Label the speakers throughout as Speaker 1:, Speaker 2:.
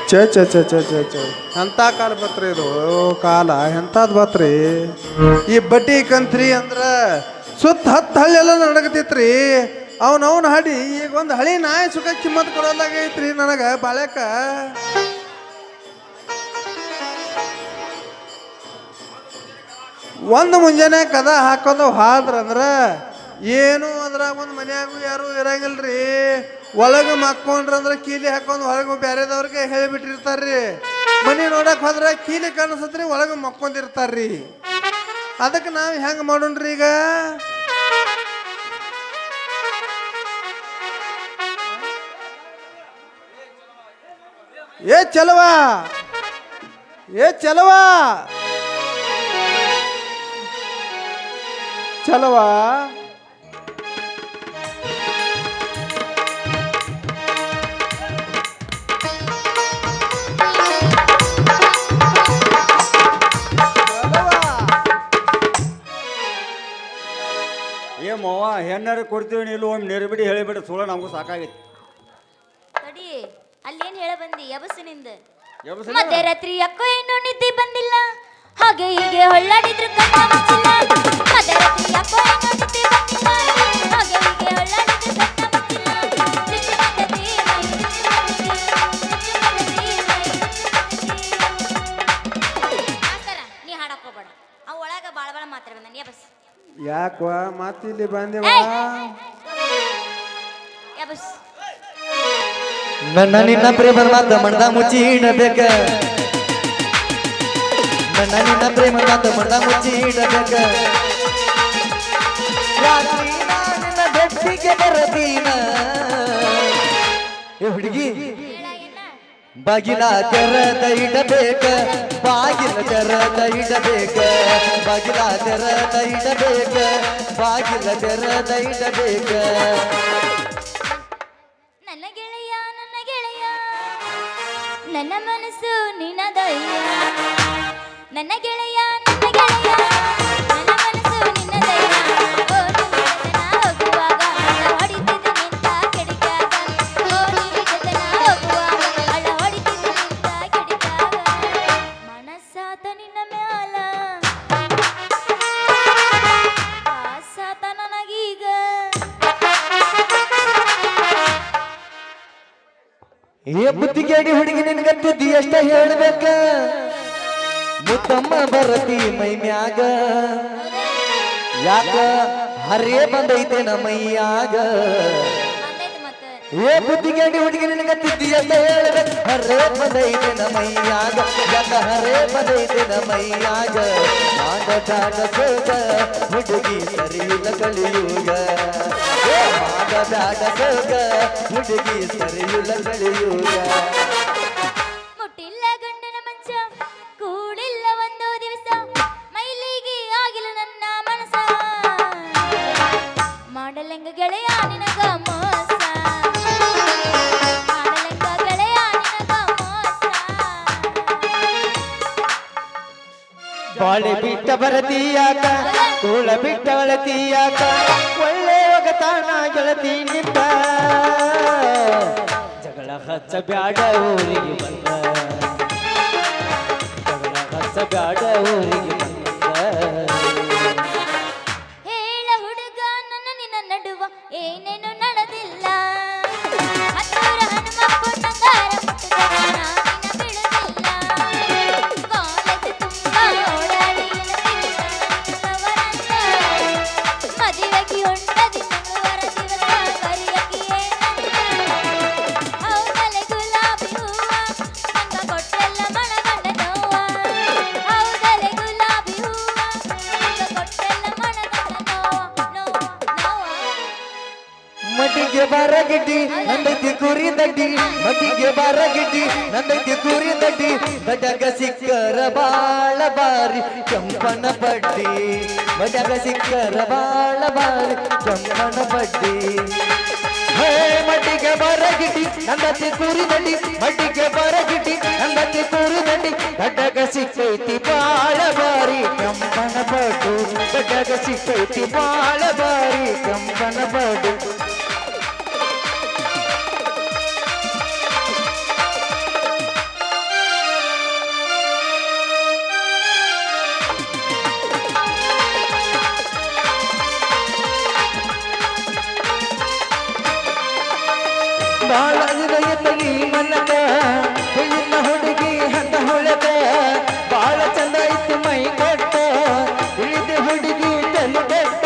Speaker 1: ಚ ಚ ಚ ಚ ಚ ಚ ಎಂಥ ಕಾಲ ಬತ್ರಿ ಇದು ಕಾಲ ಎಂಥದ್ದು ಬತ್ರಿ ಈ ಬಡ್ಡಿ ಕಂತ್ರಿ ಅಂದ್ರ ಸುತ್ತ 10 ಹಳ್ಳಿ ಎಲ್ಲ ನಡಗತೈತ್ರಿ ಅವನವನ್ ಹಾಡಿ ಈಗ ಒಂದು ಹಳಿ ನಾಯಿ ಸುಖ ಕಿಮ್ಮತ್ ಕೊಡೋದಾಗೈತ್ರಿ ನನಗೆ ಬಾಳೆಕ ಒಂದು ಮುಂಜಾನೆ ಕದ ಹಾಕೊಂಡು ಹಾದ್ರಂದ್ರ ಏನು ಅದ್ರಾಗ ಒಂದು ಮನ್ಯಾಗೂ ಯಾರು ಇರಂಗಿಲ್ರಿ ಒಳಗೆ ಮಕ್ಕೊಂಡ್ರಂದ್ರ ಕೀಲಿ ಹಾಕೊಂಡು ಹೊರಗೆ ಬೇರೆದವ್ರಿಗೆ ಹೇಳಿಬಿಟ್ಟಿರ್ತಾರ್ರಿ ಮನೆ ನೋಡಕ್ ಹೋದ್ರ ಕೀಲಿ ಕಾಣಿಸತ್ರಿ ಒಳಗೆ ಮಕ್ಕೊಂಡಿರ್ತಾರ್ರಿ ಅದಕ್ಕೆ ನಾವು ಹೆಂಗೆ ಮಾಡೋಣ್ರಿ ಈಗ ಏ ಚಲವಾ ಚಲವಾ
Speaker 2: ಏ ಮವ್ವ ಹೆಣ್ಣಾರು ಕೊಡ್ತೀವಿ ನೀನು ಒಮ್ಮೆ ನಿರ್ಬಿಡಿ ಹೇಳಿಬಿಡು ಸುಳ್ಳು ನಮಗೂ ಸಾಕಾಗೈತಿ
Speaker 3: ತಡಿ ಅಲ್ಲೇನ್ ಹೇಳ ಬಂದಿ ಯಬಸ್ಸಿನಿಂದ
Speaker 2: ಯಬಸ್ಸಿನ?
Speaker 3: ಮಧ್ಯರಾತ್ರಿ ಯಾಕೋ ಏನೋ ನಿದ್ದೆ ಬಂದಿಲ್ಲ ಹಾಗೆ ಹೀಗೆ ಹೊಳ್ಳಾಡಿದ್ರು ಕಣ್ಣ ಮುಚ್ಚಿಲ್ಲ ಮಧ್ಯರಾತ್ರಿ ಯಾಕೋ ಏನೋ ನಿದ್ದೆ ಬಂದಿಲ್ಲ ಹಾಗೆ ಹೀಗೆ ಹೊಳ್ಳಾಡಿದ್ರು ಕಣ್ಣ ಮುಚ್ಚಿಲ್ಲ ಆತರ ನೀ ಹಾಡಕ್ ಹೋಗ್ಬೇಡ ಅವ್ ಒಳಗ ಬಾಳ ಬಾಳ ಮಾತಾಡ ನಾನು ಯಬಸ್
Speaker 1: ಯಾಕವ ಮಾತಿಲ್ಲಿ ಬಂದೇವ
Speaker 3: ಯಬಸ್
Speaker 4: ನನ್ನ ನಿನ್ನ ಪ್ರೇಮ ಮಾತ ಮಣ್ದ ಮುಚ್ಚಿ ಇಡಬೇಕ ನನ್ನ ನಿನ್ನ ಪ್ರೇಮ ಮಾತ ಮಣ್ದ ಮುಚ್ಚಿ ಇಡಬೇಕ ರಾತ್ರಿ ನಿನ್ನ ಬೆಟ್ಟಿಗೆ ಬರದೀನ ಏ ಹುಡುಗಿ ಬಾಗಿಲ ತೆರದ ಇಡಬೇಕ ಬಾಗಿಲ ತೆರದ ಇಡಬೇಕ ಬಾಗಿಲ ತೆರದ ಇಡಬೇಕ ಬಾಗಿಲ ತೆರದ ಇಡಬೇಕ
Speaker 3: ನನ್ನ ಮನಸ್ಸು ನಿನ್ನದಯ್ಯ ನನ್ನ ಗೆಳೆಯ ನನ್ನ ಮನಸ್ಸು ನಿನ್ನದಯ್ಯ ಓ ನಿನ್ನ ಹೋಗುವಾಗ ಹೊಡಿತಿದ್ದು ನಿಂತ ಕೆಡಿಕಾಗ ಓ ನಿನ್ನ ಹೋಗುವಾಗ ಅಳ ಹೊಡಿತಿದ್ದು ನಿಂತ ಕೆಡಿಕಾಗ ಮನಸ್ಸಾತ ನಿನ್ನ ಮ್ಯಾಲ ಆಸಾತ ನನಗೀಗ
Speaker 4: ಏ ಬುದ್ಧಿಗೇಡಿ ಹುಡುಗಿ ನಿನ್ಗತ್ತಿದ್ದಿ ಎಷ್ಟ ಹೇಳ್ಬೇಕ ಮುತ್ತಮ್ಮ ಬರತಿ ಮೈ ಮ್ಯಾಗ ಯಾಕ ಹರೇ ಬಂದೈತೆ ಮೈಯಾಗ
Speaker 3: ಬಂದೈತೆ ಮತ್ತೆ
Speaker 4: ಏ ಬುದ್ಧಿಗೇಡಿ ಹುಡುಗಿ ನಿನ್ಗತ್ತಿದ್ದಿ ಎಷ್ಟ ಹೇಳ್ಬೇಕ ಹರೇ ಬಂದೈತೆ ಮೈಯಾಗ ಯಾಕ ಹರೇ ಬಂದೈತೆ ಮೈಯಾಗ ಮಾಡದಾಡ ಸೋಗ ಹುಡುಗಿ ಸರಿಯಿಲ್ಲ ಕಲಿಯುಗ ಮಾಡದಾಡ ಸೋಗ ಹುಡುಗಿ ಸರಿಯಿಲ್ಲ ಕಲಿಯುಗ
Speaker 3: ಮುಟ್ಟಿಲ್ಲ ಗಂಡನ ಮಂಚ ಕೂಡಿಲ್ಲ ಒಂದು ದಿವಸ ಮೈಲಿಗೆ ಆಗಿಲ್ಲ ನನ್ನ ಮನಸ ಮಾಡಲೆಂಗ ಗೆಳೆಯ ನಿನಗ ಮೋಸ ಮಾಡಲೆಂಗ ಗೆಳೆಯ ನಿನಗ ಮೋಸ
Speaker 4: ಬಾಳೆ ಬಿಟ್ಟ ಬರತೀಯಾಕ ಕೂಳ ಬಿಟ್ಟ ಒಳತೀಯಾಕ ಒಳ್ಳೆ ಒಗತಾಣ ಗೆಳತಿ ನಿಂದ ಜಗಳ ಹಚ್ಚ ಬ್ಯಾಡ ಊರಿಗೆ ಬಂದ ಜಗಳ ಹಚ್ಚ ಬ್ಯಾಡ ಊರಿಗೆ ಬಂದ
Speaker 3: ಹೇಳ ಹುಡುಗ ನನ್ನ ನಿನ್ನ ನಡುವ ಏನೇನು ನಡೆದಿಲ್ಲ ಹತ್ತೂರ ಹನುಮಪ್ಪನ ಗಾರ ಮುಟ್ಟಿದ ನಾನಿನ ಬಿಡುದಿಲ್ಲ ಕಾಲೇಜು ತುಂಬ ಓಡಾಡಿ ಮದುವೆಗೆ ಹೊಂಟದಿ ಮಂಗಳವಾರ ದಿವಸ ಕರಿಯಕ್ಕೆ ಹೌದಲೆ ಗುಲಾಬಿ ಹೂವ ಮಂಗ ಕೊಟ್ಟೆಲ್ಲ ಮನಗಂಡ ನೋವ ಹೌದಲೆ ಗುಲಾಬಿ ಹೂವ ಮಂಗ ಕೊಟ್ಟೆಲ್ಲ ಮನಗಂಡ ನೋವ
Speaker 4: ಮಟಿಗೆ ಬಾರಗಿಡ್ಡಿ ನಂದೈತಿ ಕುರಿ ದಡ್ಡಿ ಮಟಿಗೆ ಬಾರಗಿಡ್ಡಿ ನಂದೈತಿ ಕುರಿ ದಡ್ಡಿ ಬಡಗ ಸಿಕ್ಕರ ಬಾಳ ಬಾರಿ ಕೆಂಪನ ಬಡ್ಡಿ ಬಡಗ ಸಿಕ್ಕರ ಬಾಳ ಬಾರಿ ಕೆಂಪನ ಬಡ್ಡಿ ಹೇ ಮಟಿಗೆ ಬಾರಗಿಡ್ಡಿ ನಂದೈತಿ ಕುರಿ ದಡ್ಡಿ ಮಟಿಗೆ ಬಾರಗಿಡ್ಡಿ ನಂದೈತಿ ಕುರಿ ದಡ್ಡಿ ಬಡಗ ಸಿಕ್ಕೈತಿ ಬಾಳ ಬಾರಿ ಕೆಂಪನ ಬಡ್ಡು ಬಡಗ ಸಿಕ್ಕೈತಿ ಬಾಳ ಬಾರಿ ಕೆಂಪನ ಬಡ್ಡು ಬಾಳ ತಲಿ ಮನಕ ಹುಲ್ಲಿನ ಹುಡುಗಿ ಹಂತ ಹೊಳಕ ಬಾಳ ಚಂದ ಇತ್ತು ಮೈ ಕೊಟ್ಟ ಇಳಿದ ಹುಡುಗಿ ತಲೆ ಕೊಟ್ಟ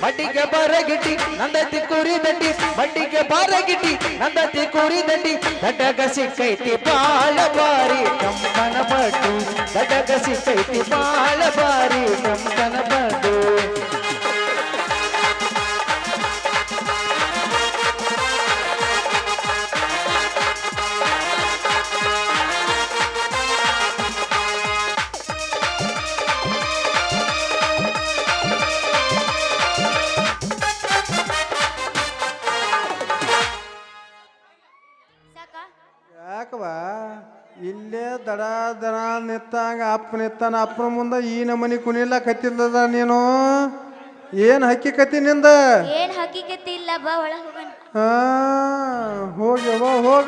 Speaker 4: ಮಡ್ಡಿಗೆ ಬಾರಗಿಟ್ಟಿ ನಂದತಿ ಕುರಿ ದಂಡಿ ಮಡ್ಡಿಗೆ ಬಾರಗಿಟ್ಟಿ ನಂದತಿ ಕುರಿ ದಂಡಿ ದಡ್ಡಗ ಸಿಕ್ಕೈತಿ ಬಾಳ ಬಾರಿ ಕಂಪನ ಪಟ್ಟು ದಡ್ಡಗ ಸಿಕ್ಕೈತಿ ಬಾಳ ಬಾರಿ ಕಂಪನ ಪಟ್ಟು
Speaker 3: ಸಾಕಾ
Speaker 1: ಯಾಕವಾ ಇಲ್ಲೇ ದಡ ದಡ ನಿತ್ತಾಗ ಅಪ್ಪ ನಿತ್ತಾನ ಅಪ್ಪನ ಮುಂದೆ ಈ ನಮನಿ ಕುಣಿಲ್ಲ ಕತ್ತಿಲ್ಲದ ನೀನು ಏನು ಹಕ್ಕಿ ನಿಂದ
Speaker 3: ಏನ್ ಹಕ್ಕಿಕತಿ ಇಲ್ಲ ಬಾ ಒಳಗ್ ಹೋಗೋಣ
Speaker 1: ಹಾ ಹೋಗ್ಯವ ಹೋಗ